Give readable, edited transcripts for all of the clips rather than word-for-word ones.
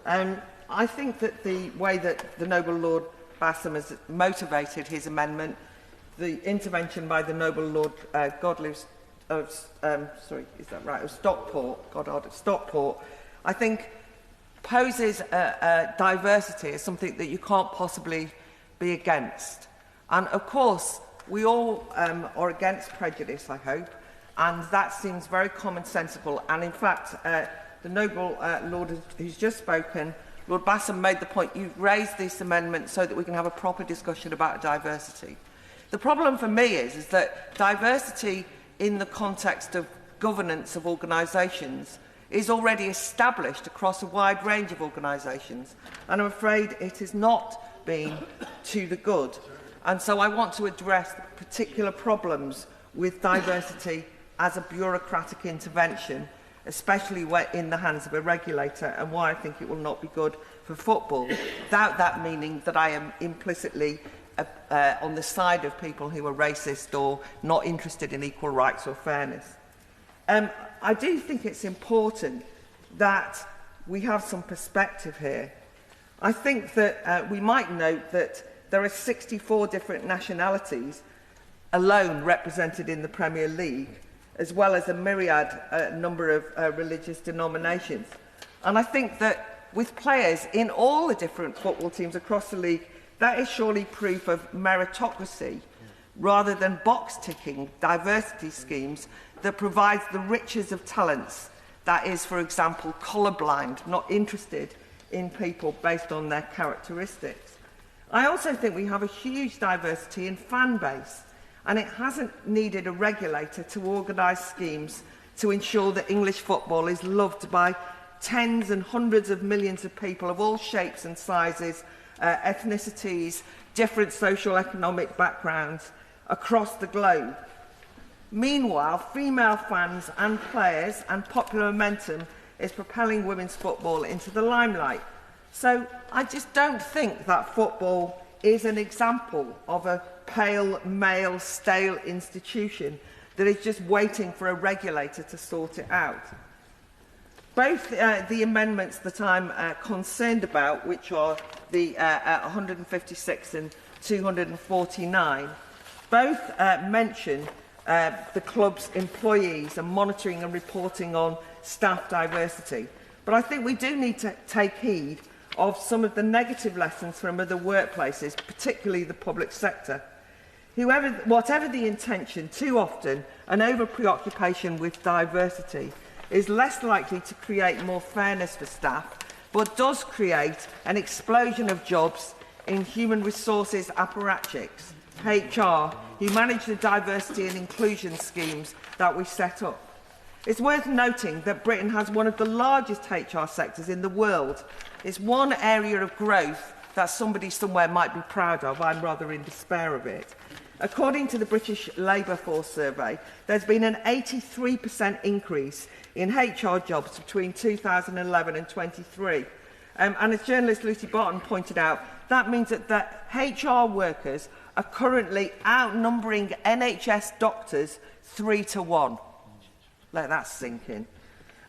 I think that the way that the Noble Lord Bassam has motivated his amendment, the intervention by the Noble Lord Godley of Stockport, I think poses diversity as something that you can't possibly be against. And of course, we all are against prejudice, I hope, and that seems very commonsensical. And in fact, the Noble Lord who's just spoken, Lord Bassam, made the point, you've raised this amendment so that we can have a proper discussion about diversity. The problem for me is that diversity in the context of governance of organisations is already established across a wide range of organisations, and I'm afraid it has not been to the good. And so I want to address the particular problems with diversity as a bureaucratic intervention, especially in the hands of a regulator, and why I think it will not be good for football, without that meaning that I am implicitly on the side of people who are racist or not interested in equal rights or fairness. I do think it's important that we have some perspective here. I think that we might note that there are 64 different nationalities alone represented in the Premier League, as well as a myriad number of religious denominations. And I think that with players in all the different football teams across the league, that is surely proof of meritocracy rather than box-ticking diversity schemes that provides the riches of talents, that is, for example, colourblind, not interested in people based on their characteristics. I also think we have a huge diversity in fan base, and it hasn't needed a regulator to organise schemes to ensure that English football is loved by tens and hundreds of millions of people of all shapes and sizes, ethnicities, different socio-economic backgrounds across the globe. Meanwhile, female fans and players and popular momentum is propelling women's football into the limelight. So I just don't think that football is an example of a pale, male, stale institution that is just waiting for a regulator to sort it out. Both the amendments that I'm concerned about, which are the 156 and 249, both mention the club's employees and monitoring and reporting on staff diversity. But I think we do need to take heed of some of the negative lessons from other workplaces, particularly the public sector. Whatever the intention, too often an over-preoccupation with diversity is less likely to create more fairness for staff, but does create an explosion of jobs in human resources apparatchiks, HR, who manage the diversity and inclusion schemes that we set up. It's worth noting that Britain has one of the largest HR sectors in the world. It's one area of growth that somebody somewhere might be proud of. I'm rather in despair of it. According to the British Labour Force survey, there's been an 83% increase in HR jobs between 2011 and 23. And as journalist Lucy Barton pointed out, that means that HR workers are currently outnumbering NHS doctors 3 to 1. Let that sink in.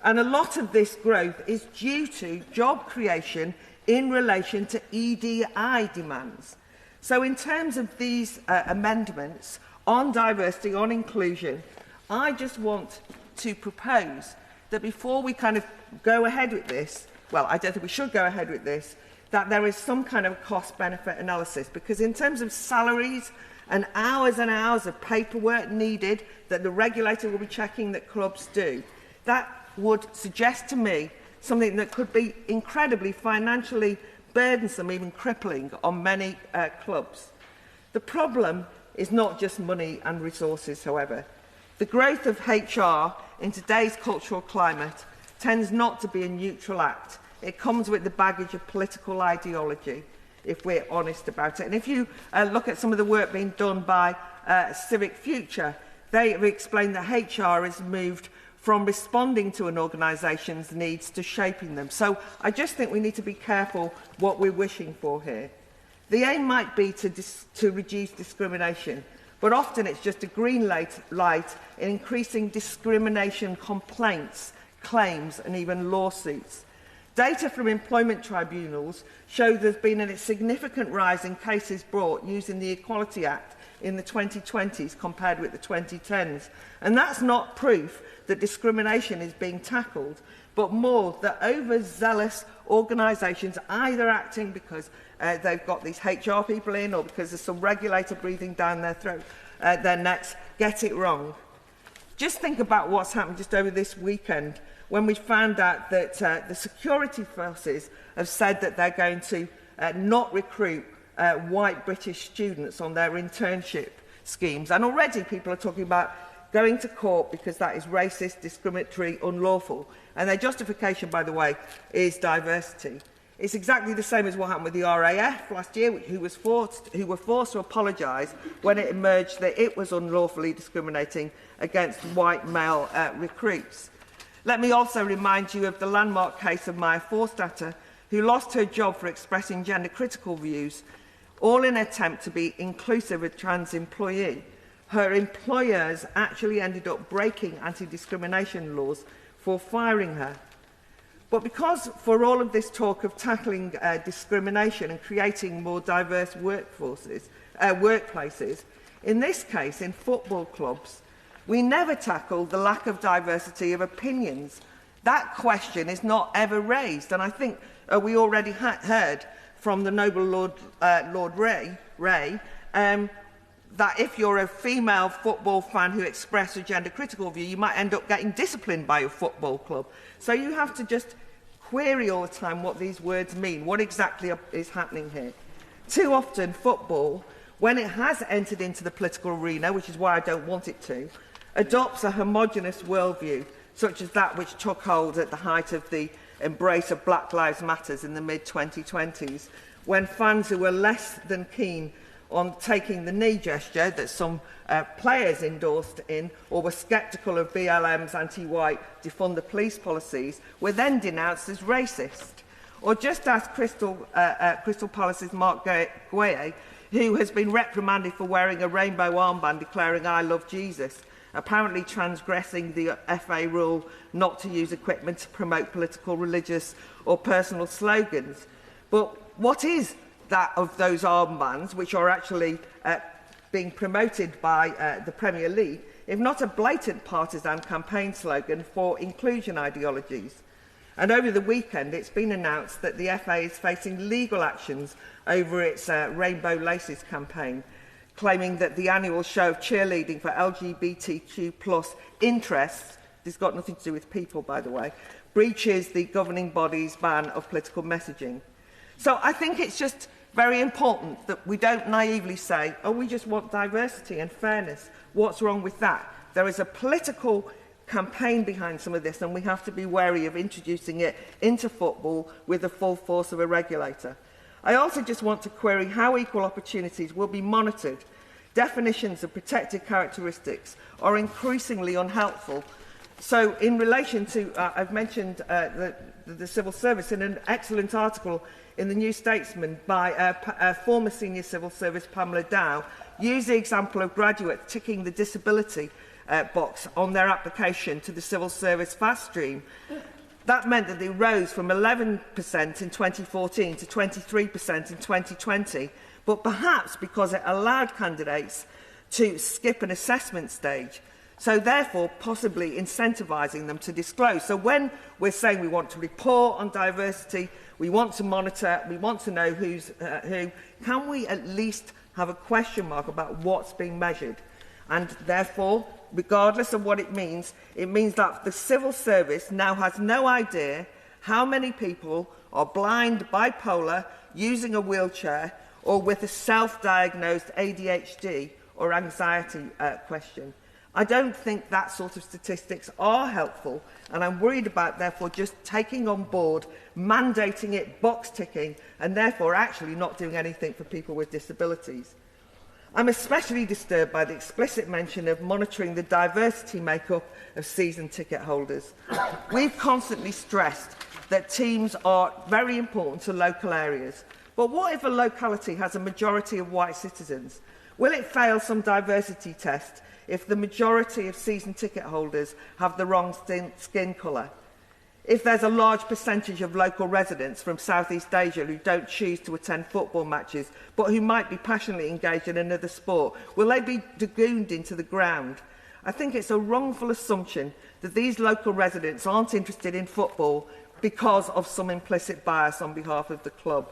And a lot of this growth is due to job creation in relation to EDI demands. So in terms of these amendments on diversity, on inclusion, I just want to propose that before we kind of go ahead with this, well, I don't think we should go ahead with this, that there is some kind of cost-benefit analysis, because in terms of salaries and hours of paperwork needed that the regulator will be checking that clubs do, that would suggest to me something that could be incredibly financially burdensome, even crippling on many clubs. The problem is not just money and resources, however. The growth of HR in today's cultural climate tends not to be a neutral act. It comes with the baggage of political ideology, if we're honest about it. And if you look at some of the work being done by Civic Future, they have explained that HR has moved from responding to an organisation's needs to shaping them. So I just think we need to be careful what we're wishing for here. The aim might be to reduce discrimination, but often it's just a green light in increasing discrimination complaints, claims and even lawsuits. Data from employment tribunals show there's been a significant rise in cases brought using the Equality Act in the 2020s compared with the 2010s. And that's not proof that discrimination is being tackled, but more that overzealous organisations, either acting because they've got these HR people in or because there's some regulator breathing down their throat, their necks, get it wrong. Just think about what's happened just over this weekend when we found out that the security forces have said that they're going to not recruit white British students on their internship schemes. And already people are talking about going to court because that is racist, discriminatory, unlawful. And their justification, by the way, is diversity. It's exactly the same as what happened with the RAF last year, who were forced to apologise when it emerged that it was unlawfully discriminating against white male recruits. Let me also remind you of the landmark case of Maya Forstater, who lost her job for expressing gender-critical views, all in an attempt to be inclusive of trans employee. Her employers actually ended up breaking anti-discrimination laws for firing her. But because for all of this talk of tackling discrimination and creating more diverse workplaces, in this case, in football clubs, we never tackle the lack of diversity of opinions. That question is not ever raised, and I think we already heard from the noble Lord Ray, that if you're a female football fan who expresses a gender-critical view, you might end up getting disciplined by your football club. So you have to just query all the time what these words mean, what exactly is happening here. Too often, football, when it has entered into the political arena, which is why I don't want it to, adopts a homogenous worldview, such as that which took hold at the height of the embrace of Black Lives Matter in the mid-2020s, when fans who were less than keen on taking the knee gesture that some players endorsed in, or were sceptical of BLM's anti-white defund the police policies, were then denounced as racist. Or just ask Crystal Palace's Mark Gueye, who has been reprimanded for wearing a rainbow armband declaring "I love Jesus," apparently transgressing the FA rule not to use equipment to promote political, religious or personal slogans. But what is that of those armbands, which are actually being promoted by the Premier League, if not a blatant partisan campaign slogan for inclusion ideologies? And over the weekend, it's been announced that the FA is facing legal actions over its Rainbow Laces campaign, claiming that the annual show of cheerleading for LGBTQ+ interests, this has got nothing to do with people, by the way, breaches the governing body's ban of political messaging. So I think it's just very important that we don't naively say, oh, we just want diversity and fairness. What's wrong with that? There is a political campaign behind some of this, and we have to be wary of introducing it into football with the full force of a regulator. I also just want to query how equal opportunities will be monitored. Definitions of protected characteristics are increasingly unhelpful. So in relation to, I've mentioned the civil service, in an excellent article in the New Statesman by former senior civil service Pamela Dow, used the example of graduates ticking the disability box on their application to the civil service fast stream. That meant that they rose from 11% in 2014 to 23% in 2020, but perhaps because it allowed candidates to skip an assessment stage, so therefore possibly incentivising them to disclose. So when we're saying we want to report on diversity, we want to monitor, we want to know who's who, can we at least have a question mark about what's being measured? And therefore, regardless of what it means that the civil service now has no idea how many people are blind, bipolar, using a wheelchair, or with a self-diagnosed ADHD or anxiety question. I don't think that sort of statistics are helpful, and I'm worried about, therefore, just taking on board, mandating it, box-ticking, and therefore actually not doing anything for people with disabilities. I'm especially disturbed by the explicit mention of monitoring the diversity makeup of season ticket holders. We've constantly stressed that teams are very important to local areas. But what if a locality has a majority of white citizens? Will it fail some diversity test if the majority of season ticket holders have the wrong skin colour? If there's a large percentage of local residents from Southeast Asia who don't choose to attend football matches, but who might be passionately engaged in another sport, will they be dragooned into the ground? I think it's a wrongful assumption that these local residents aren't interested in football because of some implicit bias on behalf of the club.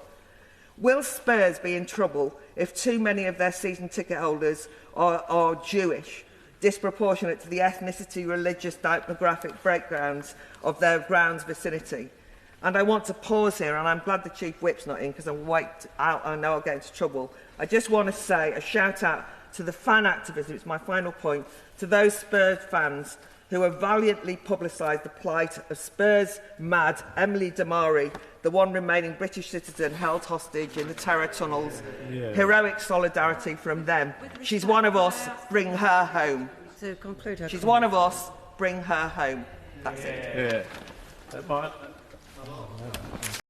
Will Spurs be in trouble if too many of their season ticket holders are Jewish, disproportionate to the ethnicity, religious, demographic breakdowns of their grounds vicinity? And I want to pause here, and I'm glad the Chief Whip's not in because I know I'll get into trouble. I just want to say a shout out to the fan activism, it's my final point, to those Spurs fans who have valiantly publicised the plight of Spurs mad Emily Damari, the one remaining British citizen held hostage in the terror tunnels. Yeah. Heroic solidarity from them. She's one of us, bring her home. To conclude her She's one of us, bring her home. That's it. Yeah.